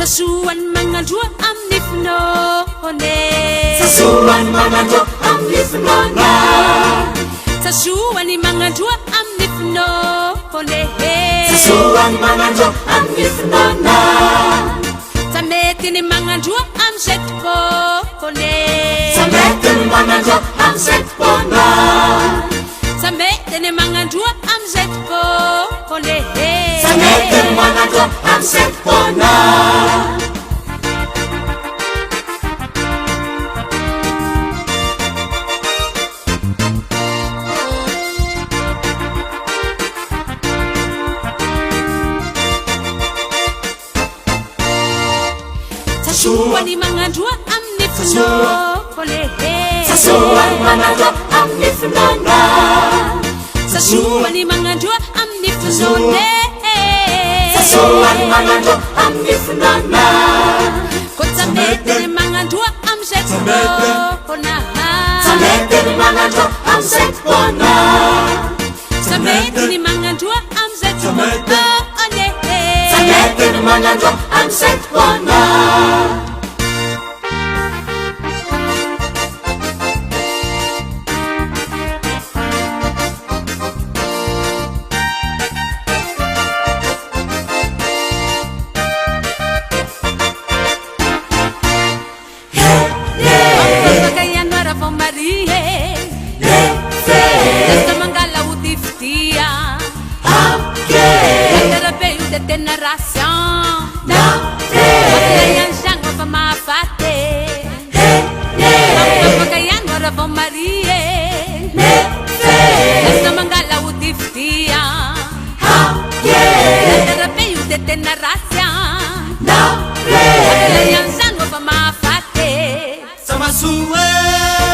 Sasuan mangandro amin'ny finoana Sasuan mangandro amin'ny finoana Sasuan mangandro amin'ny finoana Sasuan mangandro amin'ny finoana Samety ny mangandro amin'izay fotoana Samety ny mangandro amin'izay fotoana Samety ny mangandro amin'izay fotoana Samety ny mangandro amin'izay fotoana Sasuan mangandro amin'ny finoana Sasuan mangandro amin'ny finoana Sasuan mangandro amin'ny finoana Sasuan mangandro amin'ny finoana Samety ny mangandro amin'izay fotoana Samety ny mangandro amin'izay fotoana Samety ny mangandro amin'izay fotoana Samety ny mangandro amin'izay fotoana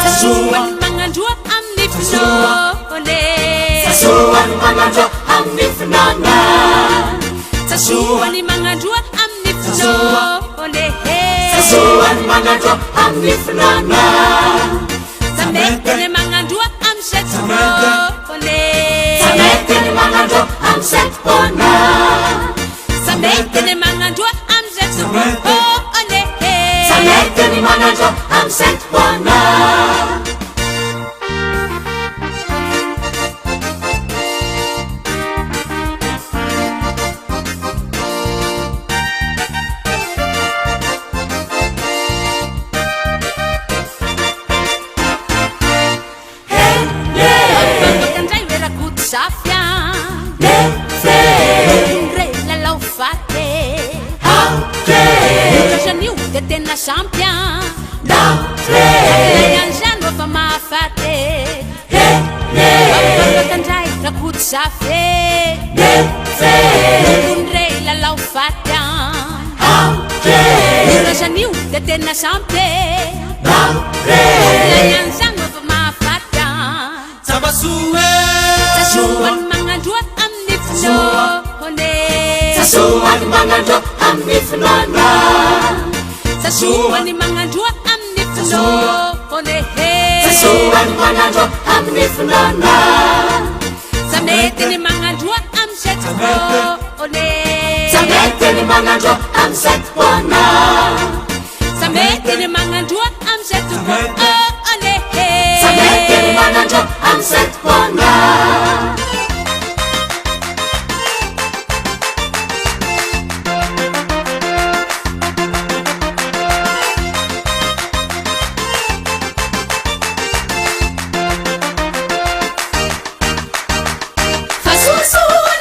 Sasuan mangandro amin'ny finoana Sasuan mangandro amin'ny finoana Sasuan mangandro amin'ny finoana Sasuan mangandro amin'ny finoana Samety ny mangandro amin'izay fotoana Samety ny mangandro amin'izay fotoana Samety ny mangandro amin'izay fotoana Samety ny mangandro amin'izay fotoana Tena champion Lay an'izany efa mahafaty Tandray rakoto safy Tondray lalao faty Razan'io de tena champion Lay an'izany efa mahafaty Sasuan mangandro amin'ny finoana Sasuan mangandro amin'ny finoana Sasuan mangandro amin'ny finoana Sasuan mangandro amin'ny finoana Samety ny mangandro amin'izay fotoana Samety ny mangandro amin'izay fotoana Samety ny mangandro amin'izay fotoana Samety ny mangandro amin'izay fotoana Faço a sua,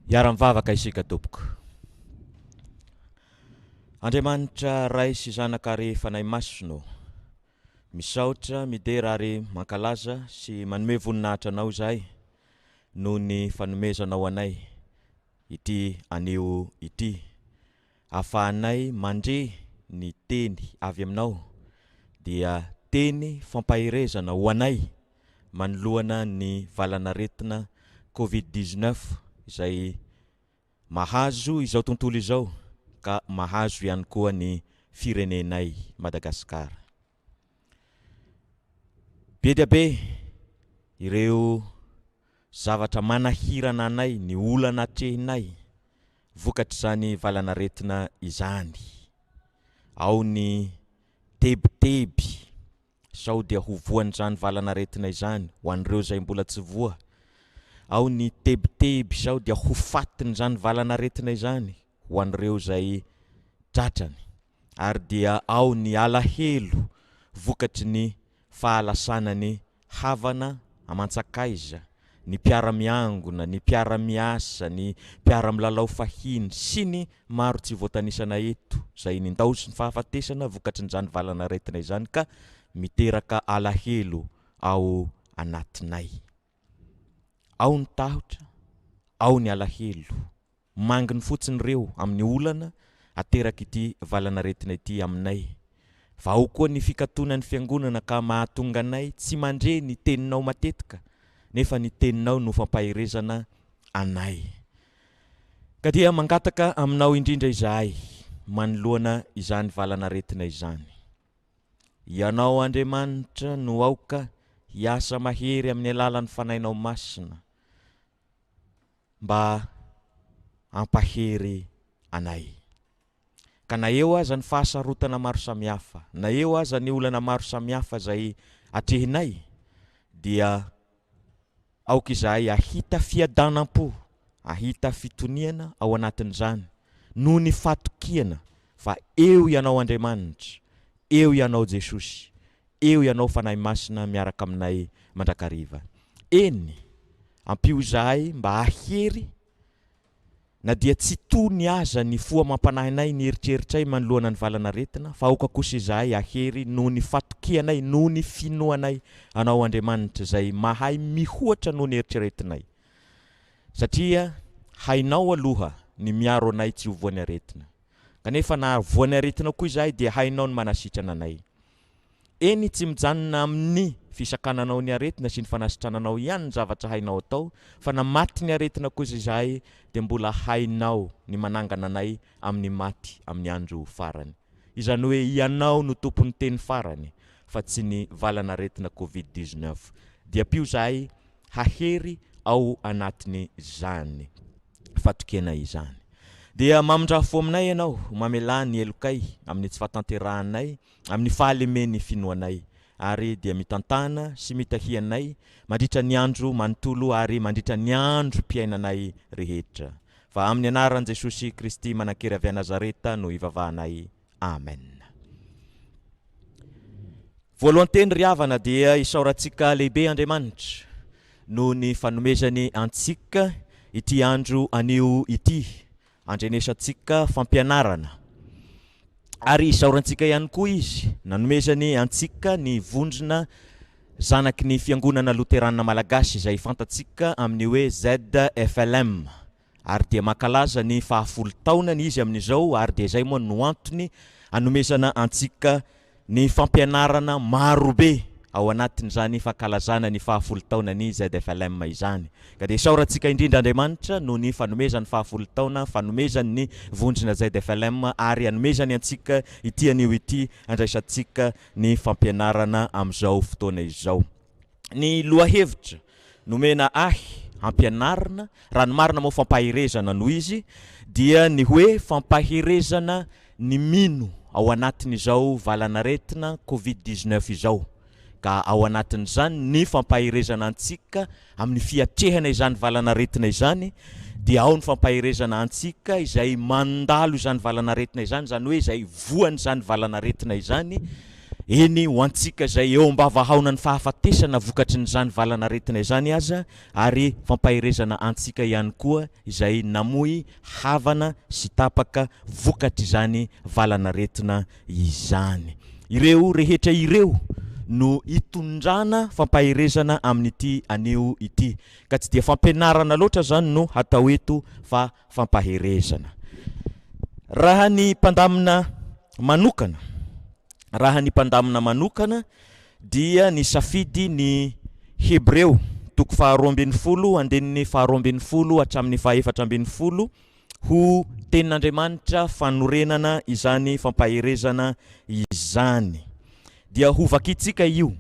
Hiara-mivavaka isika tompoko. Andriamanitra ray sy zanaka ary fanahy masino, misaotra midera ary mankalaza sy manome voninahitra anao zahay noho ny fanomezanao anay ity anio ity. Ahafahanay mandre ny teny avy aminao dia teny fampahirezana ho anay manoloana ny valanaretina Covid-19 izay mahazo izao tontolo izao ka mahazo ihany koa ny firenenay Madagasikara. Be dia be ireo zavatra manahirana anay, ny olana atrehinay vokatr'izany valanaretina izany. Ao ny tebiteby sao dia ho voan'izany valanaretina izany ho an'ireo izay mbola tsy voa. Ao ny tebiteby sao dia ho fatin'izany valanaretina izany ho an'ireo izay tratrany. Ary dia ao ny alahelo vokatry ny fahalasanany havana aman-tsakaiza, ny mpiara-miangona, ny mpiara-miasa, ny mpiara-milalao fahiny sy ny maro tsy voatanisana eto izay nindao sy ny fahafatesana vokatry n'izany valanaretina izany ka miteraka alahelo ao anatinay. Ao ny tahotra, ao ny alahelo, manginy fotsiny reo amin'ny olana ateraka ity valanaretina ity aminay. Fa ao koa ny fikatonan'ny fiangonana ka mahatonga anay tsy mandre ny teninao matetika, nefa ny teninao no fampahirezana anay. Ka dia mangataka aminao indrindra izahay manoloana izany valanaretina izany. Ianao Andriamanitra no aoka hiasa mahery amin'ny alalan'ny fanahinao masina mba ampahery anay. Ka na eo aza ny fahasarotana maro samihafa, na eo aza ny olana maro samihafa izay atrehinay, dia aoka izahay ahita fiadanam-po, ahita fitoniana ao anatin'izany, noho ny fatokiana fa eo ianao Andriamanitra, eo ianao Jesosy, eo ianao fanahy masina miaraka aminay mandrakariva. Eny, ampio izahay mba ahery na dia tsy tony aza ny foa mampanahinay ny eritreritray manoloana ny valanaretina, fa aoka kosa izahay ahery noho ny fatokianay, noho ny finoanay anao Andriamanitra izay mahay mihoatra noho ny eritreretinay. Satria hainao aloha ny miaro anay tsy ho voany aretina. Kanefa na voany aretina koa izahay dia hainao ny manasitrana anay. Eny tsy mijanona amin'ny fisakananao ny aretina sy ny fanasitrananao ihany ny zavatra hainao atao, fa na maty ny aretina kosa izahay dia mbola hainao ny manangana anay amin'ny maty amin'ny andro farany. Izany hoe ianao no tompon'ny teny farany fa tsy ny valanaretina Covid-19. Dia pio izahay hahery ao anatiny izany fatokiana izany. Dia mamindrafo aminay ianao, mamela ny elokay amin'ny tsy fahatanterahanay, amin'ny fahalemeny finoanay, ary dia mitantana sy mitahianay mandritra ny andro manontolo ary mandritra ny andro mpiainanay rehetra. Fa amin'ny anaran'i Jesosy Kristy manankely avy a Nazareta no ivavahanay. Amen. Voalohany teny ry havana dia isaorantsika lehibe Andriamanitra noho ny fanomezany antsika ity andro anio ity, andrenesantsika fampianarana. Ary isaorantsika ihany koa izy nanomezany antsika ny vondrona zanaky ny fiangonana Loterana Malagasy izay fantatsika amin'ny hoe ZFLM. Ary dia mankalaza ny 10 taonany izy amin'izao, ary dia izay moa no antony anomezana antsika ny fampianarana marobe ao anatin'izany fankalazana ny 10 taonany ZFLM izany. Ka dia isaorantsika indrindra Andriamanitra noho ny fanomezany 10 taona, fanomezany ny vondrona ZFLM, ary anomezany antsika ity anio ity andraisantsika ny fampianarana amin'izao fotoana izao. Ny lohahevitra nomena hampianarana, raha ny marina moa fampahirezana no izy, dia ny hoe fampahirezana ny mino ao anatin'izao valanaretina Covid-19 izao. Ka ao anatin'izany ny fampahirezana antsika amin'ny fiatrehana izany valanaretina izany, dia ao ny fampahirezana antsika izay mandalo izany valanaretina izany, izany hoe izay voan'izany valanaretina izany, eny ho antsika zay eo ambavahaona ny fahafatesana vokatry nyzany valana retina izany aza, ary fampahirezana antsika ihany koa izay namoy havana sy tapaka vokatry izany valana retina izany. Ireo rehetra ireo no itondrana fampahirezana amin'ity anio ity, ka tsy dia fampianarana loatra zany no hatao eto fa fampahirezana. Raha ny mpandamina manokana dia ny safidy ny Hebreo toko 12 andenin'ny 12 hatramin'ny 14 ho tenin'Andriamanitra fanorenana izany fampahirezana izany. Dia hovakitsika io.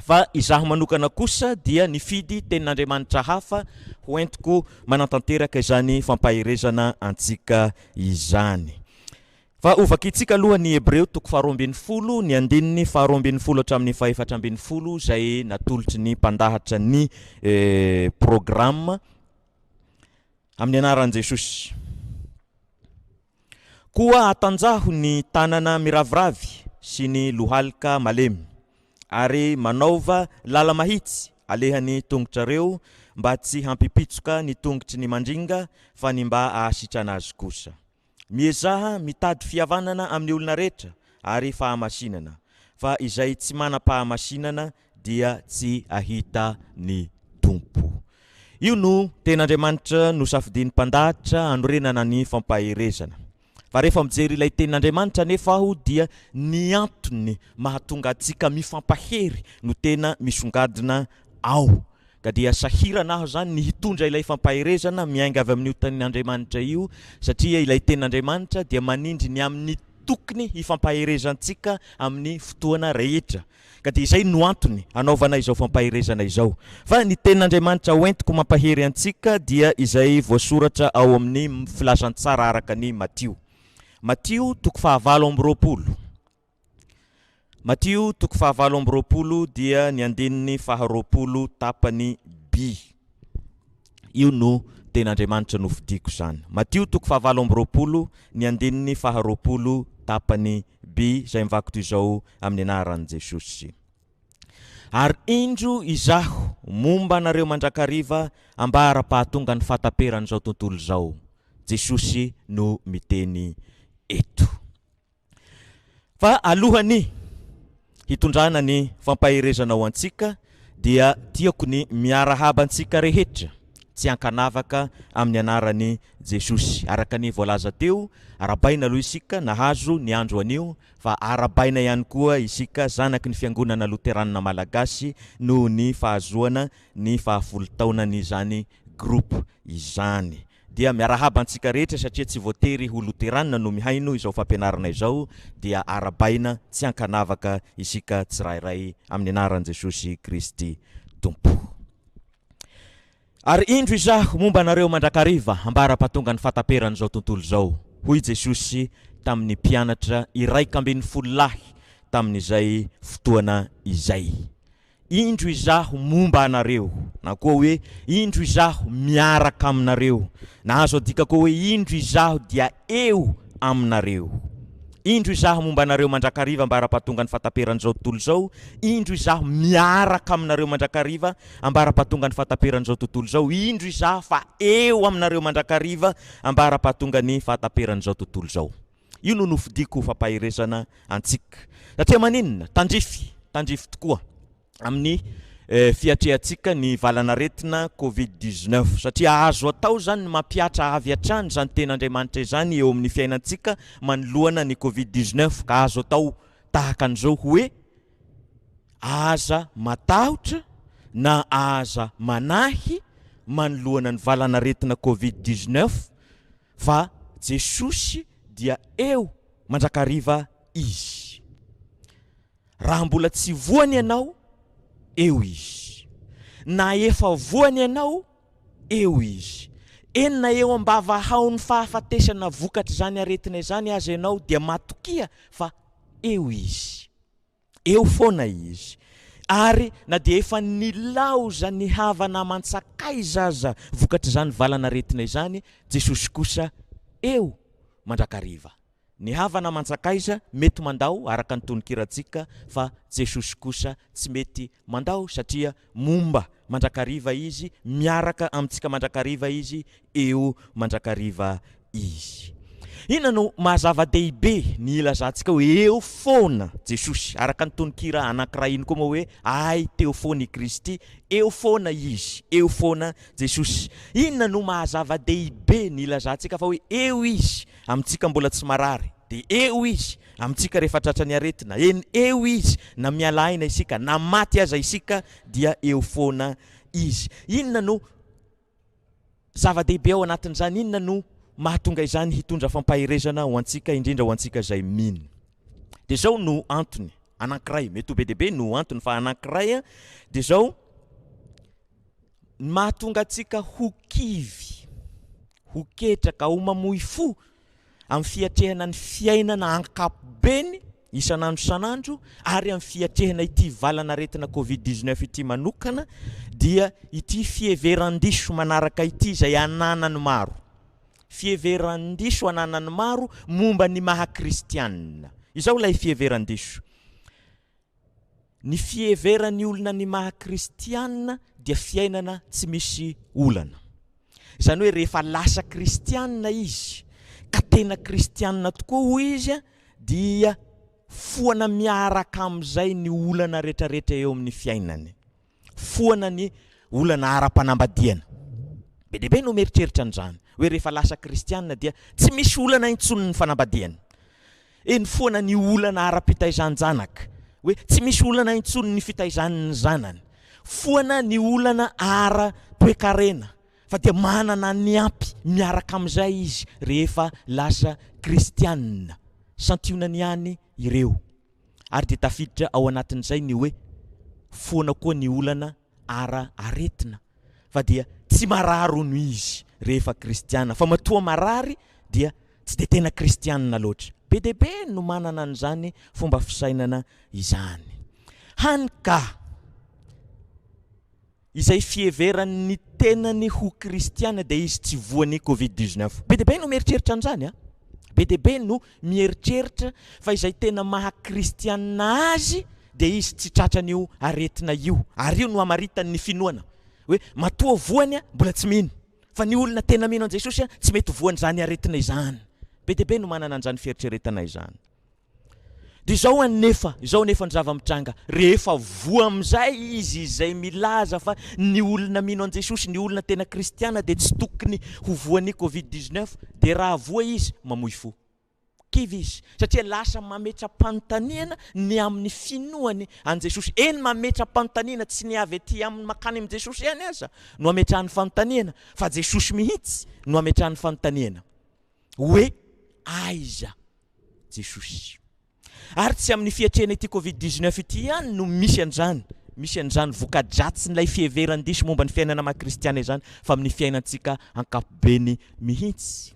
Fa izaho manokana kosa dia nifidy tenin'Andriamanitra hafa ho entiko manatanteraka izany fampahirezana antsika izany. Fa hovakitsika aloha ny Hebreo toko 12 ny andinin'ny 12 hatramin'ny 14 zay natolotry ny mpandahatra ny programma amin'ny anaran'i Jesosy. Koa atanjaho ny tanana miraviravy sy ny lohalika malemy, ary manaova lala mahitsy alehan'ny tongotrareo mba tsy hampipitsoka ny tongotry ny mandringa fa ny mba ahasitrana azy kosa. Miezaha mitady fihavanana amin'ny olona rehetra ary fahamasinana, fa izay tsy manam-pahamasinana dia tsy ahita ny tompo. Io no ten'Andriamanitra no safidian'ny mpandahatra anorenana ny fampahirezana. Fa rehefa mijery ilay tenin'Andriamanitra nefa aho dia ny antony mahatonga antsika mifampahery no tena misongadina ao. Ka dia sahirana aho zany ny hitondra ilay fampahirezana miainga avy amin'ny tenin'Andriamanitra io, satria ilay tenin'Andriamanitra dia manindry ny amin'ny tokony hifampahirezantsika amin'ny fotoana rehetra. Ka dia izay no antony anaovana izao fampahirezana izao. Fa ny tenin'Andriamanitra hoentiko mampahery antsika dia izay voasoratra ao amin'ny filazantsara araka ny Matio toko 7:20. Matio toko 7:20 dia ny andinin'ny 20 tapany B. Io no ten'Andriamanitra no fidiko zany. Matio toko 7:20 ny andinin'ny 20 tapany B zay mivako toy izao amin'ny anaran'i Jesosy. Ary indro izaho momba anareo mandrakariva ambara-pahatonga ny fataperan'izao tontolo izao. Jesosy no miteny eto. Fa alohany hitondrana ny fampahirezana ho antsika dia tiako ny miarahaba antsika rehetra tsy hankanavaka amin'ny anaran'ny Jesosy. Araka ny voalaza teo, arabaina aloha isika nahazo ny andro anio, fa arabaina ihany koa isika zanaky ny fiangonana Luteranina Malagasy noho ny fahazoana ny 10 taonany izany groupe izany. Dia miarahaba antsika rehetra satria tsy voatery ho Luteranina no mihaino izao fampianarana izao, dia arabaina tsy hankanavaka isika tsirairay amin'ny anaran'i Jesosy Kristy Tompo. Ary indro izaho momba anareo mandrakariva ambara-pahatonga ny fataperan'izao tontolo izao, hoy Jesosy tamin'ny mpianatra 120 tamin'izay fotoana izay. Indro izaho momba anareo, na koa hoe indro izaho miaraka aminareo, na azo adika koa hoe indro izaho dia eo aminareo. Indro izaho momba anareo mandrakariva ambara-pahatonga ny fataperan'izao tontolo izao, indro izaho miaraka aminareo mandrakariva ambara-pahatonga ny fataperan'izao tontolo izao, indro izaho fa eo aminareo mandrakariva ambara-pahatonga ny fataperan'izao tontolo izao. Io no nofidiko fampahirezana antsika. Satria maninona? Tandrify tokoa amin'ny fiatrehantsika ny valana retina Covid-19, satria azo atao zany ny mampiatra avy hatrany zany ten'Andriamanitra izany eo amin'ny fiainantsika manoloana ny Covid-19, ka azo atao tahaka an'izao hoe aza matahotra na aza manahy manoloana ny valana retina Covid-19, fa Jesosy dia eo mandrakariva izy. Raha mbola tsy voany ianao, eo izy. Na efa voany ianao, eo izy. Enina eo ambavahao ny fahafatesana vokatra zany aretina izany aza ianao dia matokia, fa eo izy. Eo foana izy. Ary na dia efa nilaoza ny havana mantsakay zaza vokatra zany valana retina izany, Jesosy kosa eo mandrakariva. Ny havana manjakaiza mety mandao araka ny tononkiratsika fa Jesosy kosa tsy mety mandao satria momba mandrakariva izy, miaraka amintsika mandrakariva izy, eo mandrakariva izy. Inona no mahazava-dehibe ny ilazantsika hoe eo foana Jesosy araka ny tononkira anankiray iny koa moa hoe ay teo foana i Kristy, eo foana izy, eo foana Jesosy. Inona no mahazava-dehibe ny ilazantsika fa hoe eo izy amintsika mbola tsy marary, de eo izy amintsika rehefa tratrany aretina, eo izy na mialaina isika na maty aza isika dia eo foana izy. Inona no zava-dehibe ao anatin'izany? Inona no mahatonga izany hitondra fampaherezana ho antsika, indrindra ho antsika izay mino? De zao no antony anankiray, mety ho be dehibe no antony fa anankiray de zao mahatonga antsika ho kivy, ho ketraka, ho mamoy fo amin'ny fiatrehana ny fiainana ankapobeny isan'andro isan'andro, ary amin'ny fiatrehana ity valanaretina Covid-19 ity manokana, dia ity fieveran-diso manaraka ity izay ananany maro. Fieveran-diso ananany maro momba ny maha-kristianina. Izao ilay fieveran-diso. Ny fieveran'ny olona ny maha-kristianina dia fiainana tsy misy olana. Izany hoe rehefa lasa kristianina izy, ka tena kristianina tokoa hoy izy, dia foana miaraka amin'izay ny olana rehetrarehetra eo amin'ny fiainany. Foana ny olana ara-panambadiana. Be dehibe no mieritreritra an'izany hoe rehefa lasa kristianina dia tsy misy olana intsony ny fanambadiana. Eny foana ny olana ara-pitaizan-janaka, hoe tsy misy olana intsony ny fitaizan'ny zanany. Foana ny olana ara-toekarena, fa dia manana ny ampy miaraka amin'izay izy rehefa lasa kristianina. Santionany ihany ireo. Ary dia tafiditra ao anatin'izay ny hoe foana koa ny olana ara-aretina, fa dia tsy mararo no izy rehefa kristiana, fa matoa marary dia tsy dia tena kristianina loatra. Be dehibe no manana an'izany fomba fisainana izany. Hany ka izay fieveran'ny tenany ho kristiana dia izy tsy voan'ny Covid-19. Be dehibe no mieritreritra an'izany. Be dehibe no mieritreritra fa izay tena maha-kristianina azy dia izy tsy tratran'io aretina io. Ary io no hamaritany ny finoana. Hoe matoa voany mbola tsy mino. Fa ny olona tena mino an Jesosy tsy mety voan'izany aretina izany. Be dehibe no manana an'izany fieritreretana izany. Dia izao nefa ny zava-mitranga, rehefa voa amin'izay izy izay milaza fa ny olona mino an Jesosy, ny olona tena kristiana dia tsy tokony ho voan'ny Covid-19, dia raha voa izy mamoy fo. Kivy izy, satria lasa mametra-panontaniana ny amin'ny finoany an Jesosy. Eny mametra-panontaniana tsy ny avy ety amin'ny makany amin'ny Jesosy ihany aza no ametrahany fanontaniana, fa Jesosy mihitsy no ametrahany fanontaniana. Hoe aiza Jesosy? Ary tsy amin'ny fiatrehana ity Covid-19 ity ihany no misy an'izany voka-dratsin'ilay fieveran-diso momba ny fiainana maha-kristiana izany, fa amin'ny fiainantsika ankapobeny mihitsy.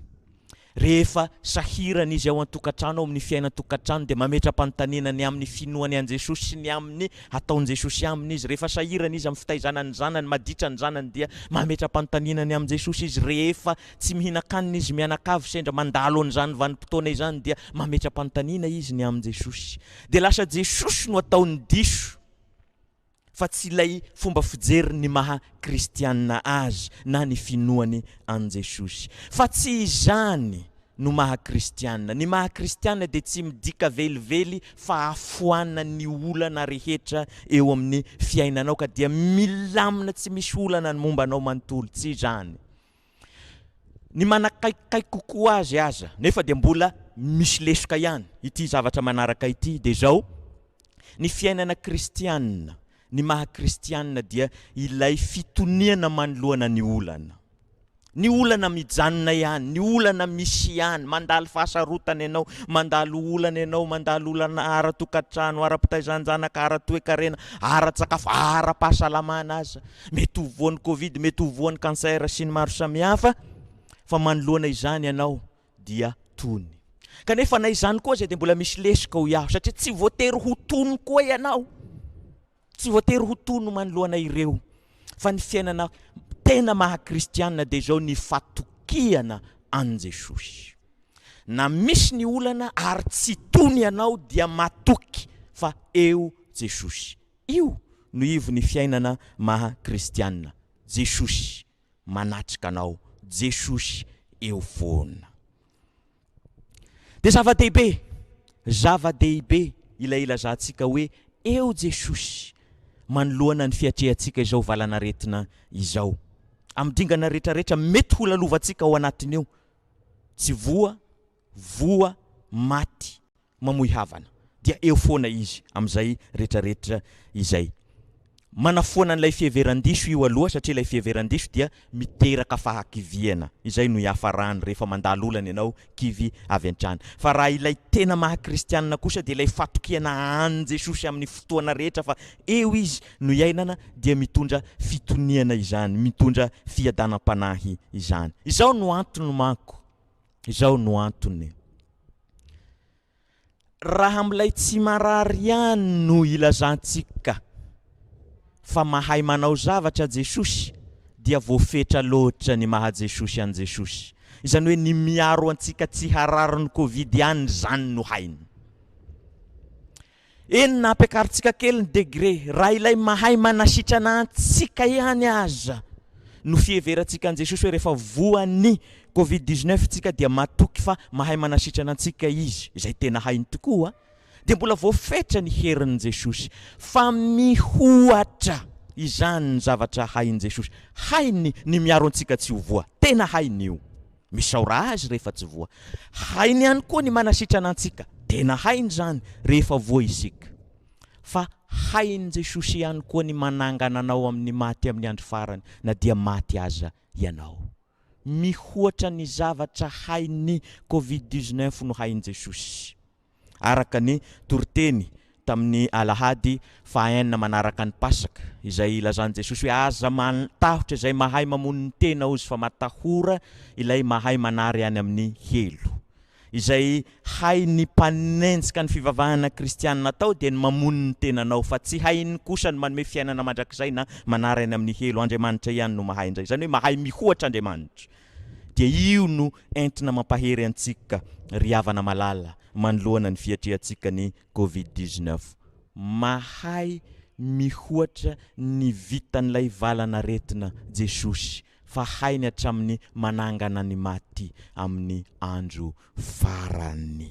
Rehefa sahirana izy ao an-tokantrano, ao amin'ny fiainan-tokantrano, dia mametra-panontaniana ny amin'ny finoany an Jesosy sy ny amin'ny ataon Jesosy aminy izy. Rehefa sahirana izy amin'ny fitaizanany zanany, maditra ny zanany, dia mametra-panontaniana ny amin'ny Jesosy izy. Rehefa tsy mihinan-kanina izy mianakavy sendra mandalo an'izany vanim-potoana izany, dia mametra-panontaniana izy ny amin'ny Jesosy. Dia lasa Jesosy no ataony diso, fa tsy ilay fomba fijery ny maha-kristianina azy na ny finoany an Jesosy. Fa tsy izany no maha-kristianina. Ny maha-kristianina dia tsy midika velively fa afoana ny olana rehetra eo amin'ny fiainanao, ka dia milamina tsy misy olana ny mombanao manontolo. Tsy izany. Ny manakaikai kokoa azy aza, nefa dia mbola misy lesoka ihany ity zavatra manaraka ity, dia zao ny fiainana kristianina. Ny maha-kristianina dia ilay fitoniana manoloana ny olana. Ny olana mijanona ihany, ny olana misy ihany, mandalo fahasarotana ianao, mandalo olana ianao, mandalo olana ara-tokantrano, ara-pitaizan-janaka, ara-toekarena, ara-tsakafo, ara-pahasalamana aza. Mety ho voan'ny Covid, mety ho voan'ny cancer sy ny maro samihafa, fa manoloana izany ianao dia tony. Kanefa na izany koa zay dia mbola misy lesoka ho iaho, satria tsy voatery ho tony koa ianao. Tsy voatery ho tono manoloana ireo, fa ny fiainana tena maha-kristianina dia zao ny fatokiana an Jesosy. na misy ny olana ary tsy tony ianao dia matoky fa eo Jesosy. Io no ivo ny fiainana maha kristianina. Jesosy manatrika anao, Jesosy eo foana. De zava-dehibe ilay ilazantsika hoe eo Jesosy manoloana ny fiatrehantsika izao valana retina izao. Amin'ny dingana rehetrarehetra mety ho lalovantsika ao anatiny eo. Tsy voa, maty, mamoy havana. Dia eo foana izy amin'izay rehetrarehetra izay. Manafoana an'ilay fiheveran-diso io aloha satria ilay fiheveran-diso dia miteraka fahakiviana. Izay no hiafarany rehefa mandalo olana ianao kivy avy an-trano. Fa raha ilay tena maha-kristianina kosa dia ilay fatokiana an Jesosy amin'ny fotoana rehetra fa eo izy no iainana dia mitondra fitoniana izany, mitondra fiadanam-panahy izany. Izao no antony manko. Izao no antony. Raha amin'ilay tsy marary ihany no ilazantsika fa mahay manao zavatra Jesosy dia voafetra loatra ny maha Jesosy an Jesosy. Izany hoe ny miaro antsika tsy harary ny Covid ihany zany no hainy. Eny na ampiakarintsika kely ny degré, raha ilay mahay manasitrana antsika ihany aza no fiheverantsika an Jesosy hoe rehefa voan'ny Covid-19 tsika dia matoky fa mahay manasitrana antsika izy. Izay tena hainy tokoa. Dia mbola voafetra ny herin'i Jesosy fa mihoatra izany ny zavatra hainy Jesosy. Hainy ny miaro antsika tsy ho voa. Tena hainy io. Misaora azy rehefa tsy voa. Hainy ihany koa ny manasitrana antsika. Tena hainy zany rehefa voa isika. Fa hainy Jesosy ihany koa ny manangana anao amin'ny maty amin'ny andro farany na dia maty aza ianao. Mihoatra ny zavatra hainy Covid-19 no hainy Jesosy. Araka ny toriteny tamin'ny alahady fahaenina manaraka ny Pasaka izay ilazany Jesosy hoe aza mantahotra izay mahay mamono ny tena ozy fa matahora ilay mahay manary any amin'ny helo. Izay hainy mpanenjika ny fivavahana kristianina tao dia ny mamono ny tenanao fa tsy hainy kosa ny manome fiainana mandrakizay na manary any amin'ny helo. Andriamanitra ihany no mahay an'izay. Izany hoe mahay mihoatra Andriamanitra. Dia io no entina mampahery antsika riavana malala manoloana ny fiatrehantsika ny Covid-19. Mahay mihoatra ny vitan'ilay valana retina Jesosy fa hainy hatramin'ny manangana ny maty amin'ny andro farany.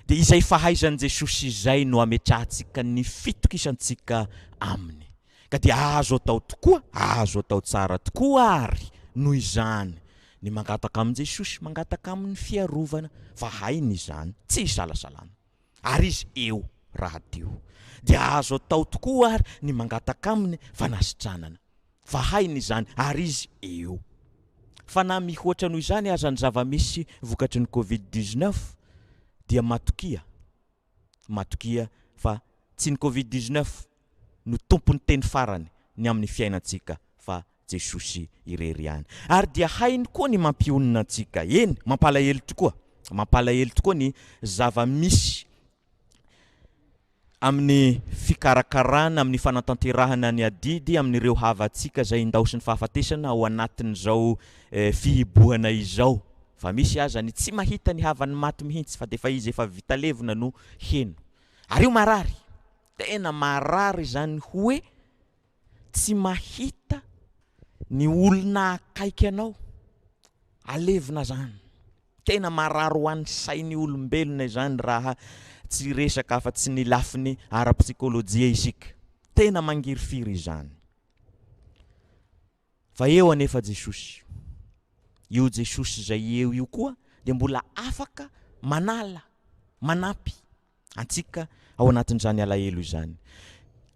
Dia izay fahaizan Jesosy izay no ametrahantsika ny fitokisantsika aminy. Ka dia azo atao tokoa, azo atao tsara tokoa ary noho izany ny mangataka amin Jesosy, mangataka amin'ny fiarovana fa hainy izany tsy salasalana. Ary izy eo raha teo. Dia azo atao tokoa ary ny mangataka aminy fanasitranana. Fa hainy izany ary izy eo. Fa na mihoatra noho izany aza ny zava-misy vokatry ny Covid-19 dia matokia fa tsy ny Covid-19 no tompony teny farany ny amin'ny fiainantsika fa Jesosy irery ihany. Ary dia hainy koa ny mampionina antsika. Eny, mampalahelo tokoa. Mampalahelo tokoa ny zava-misy amin'ny fikarakarana, amin'ny fanatanterahana ny adidy amin'ireo havantsika izay indaosy ny fahafatesana ao anatin'izao fihibohana izao. Fa misy aza ny tsy mahita ny havany maty mihitsy fa defa izy efa vita levona no heno. Ary io marary. Tena marary zany hoe tsy mahita ny olona akaiky anao. Alevina zany. Tena marary ho an'ny sain'ny olombelona izany raha tsy resaka fa tsy ny lafiny ara-psikolojia isika. Tena mangirifiry izany. Fa eo anefa Jesosy. Io Jesosy izay eo io koa dia mbola afaka manala, manampy antsika ao anatin'izany alahelo izany.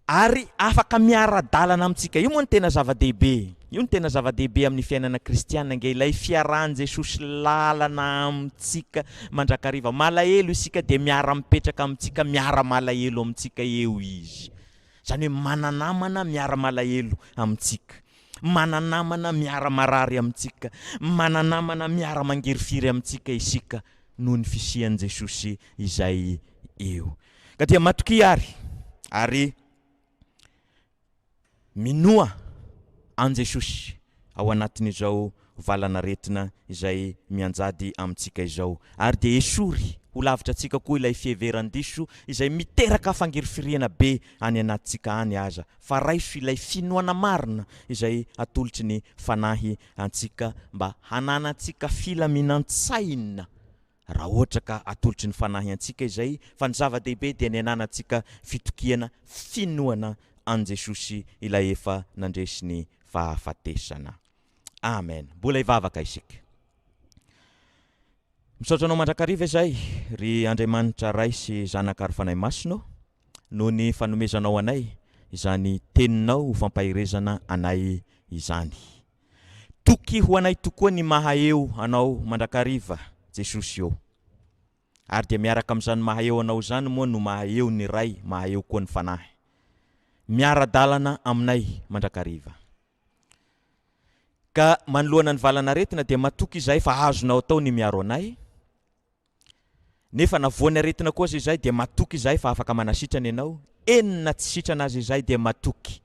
Ary afaka miara-dalana amintsika. Io moa ny tena zava-dehibe. Io ny tena zava-dehibe amin'ny fiainana kristianina nge ilay fiarahan Jesosy lalana amintsika mandrakariva. Malahelo isika dia miara-mipetraka amintsika, miara-malahelo amintsika eo izy. Izany hoe mananamana miara-malahelo amintsika. Mananamana miara-marary amintsika. Mananamana miara-mangirifiry amintsika isika noho ny fisian'i Jesosy izay eo. Ka dia matoky ary minoa an Jesosy ao anatin'izao valanaretina izay mianjady amintsika izao. Ary dia esory ho lavitra antsika koa ilay fieveran-diso izay miteraka fangirifiriana be any anatintsika any aza. Fa raiso ilay finoana marina izay atolotry ny fanahy antsika mba hananantsika filaminan-tsaina. Raha ohatra ka atolotry ny fanahy antsika izay, fa ny zava-dehibe dia ny ananantsika fitokiana finoana an Jesosy ilay efa nandresy ny fahafatesana. Amen. Mbola hivavaka isika. Misaotra anao mandrakariva izay ry Andriamanitra ray sy zanakary fanahy masino noho ny fanomezanao anay izany teninao ho fampahirezana anay izany. Toky ho anay tokoa ny mahaeo anao mandrakariva Jesosy eo. Ary dia miaraka amin'izany mahaeo anao zany moa no mahaeo ny ray, mahaeo koa ny fanahy. Miara-dalana aminay mandrakariva. Ka manoloana ny valanaretina dia matoky izay fa azonao atao ny miaro anay. Nefa navoany aretina koa izay dia matoky izay fa afaka manasitrana ianao. Enina tsy sitrana azy izay dia matoky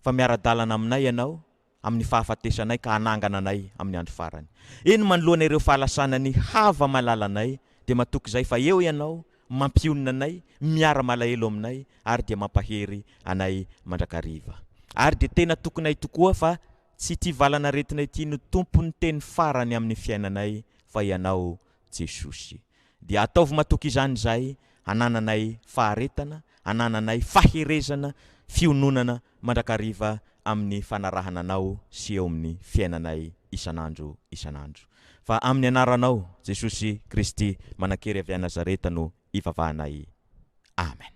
fa miara-dalana aminay ianao amin'ny fahafatesanay ka hanangana anay amin'ny andro farany. Eny manoloana ireo fahalasana ny hava malalanay dia matoky izay fa eo ianao mampionina anay, miara malahelo aminay ary dia mampahery anay mandrakariva. Ary dia tena tokonay tokoa fa tsy ity valanaretina ity no tompony teny farany amin'ny fiainanay fa ianao Jesosy. Dia ataovy matoky izany izay hanananay faharetana, hanananay faherezana, fiononana mandrakariva amin'ny fanarahana anao sy eo amin'ny fiainanay isanandro isanandro. Fa amin'ny anaranao Jesosy Kristy manakery avy a Nazareta no ivavahanay. Amen.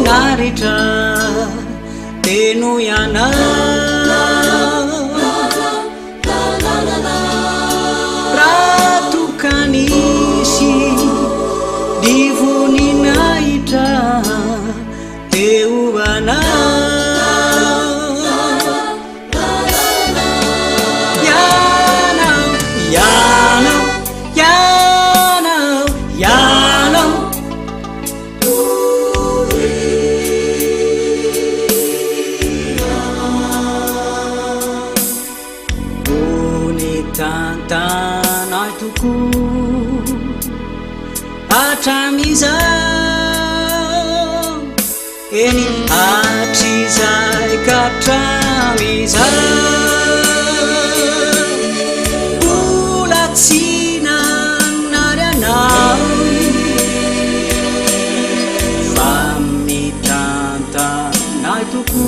naritra teno iana ratukanisy divoninahitra teo ana atramizao eny atrizay katramizao olatsina nary anao fa mitantanay toko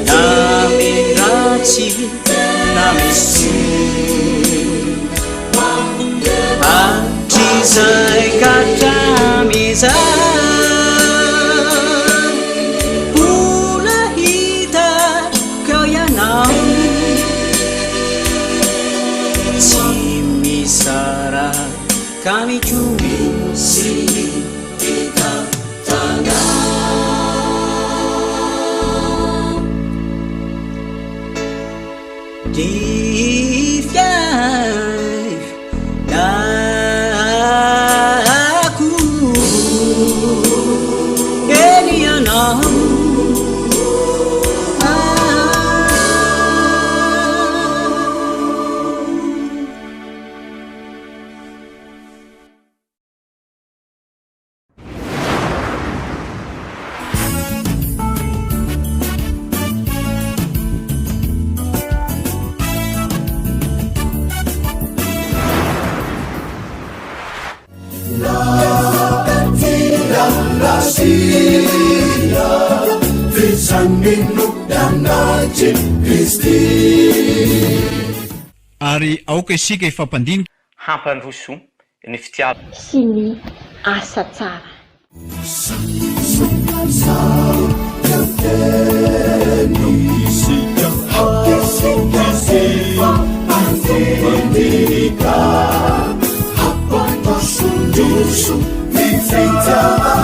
na miratsy na misy atrizay katramizao ola hitako ianao tsy misara ka mijomisy hitatana ary aoka isika ifampandinika hampandroso ny fitiava sy ny asa tsara hampandroso ny fitiava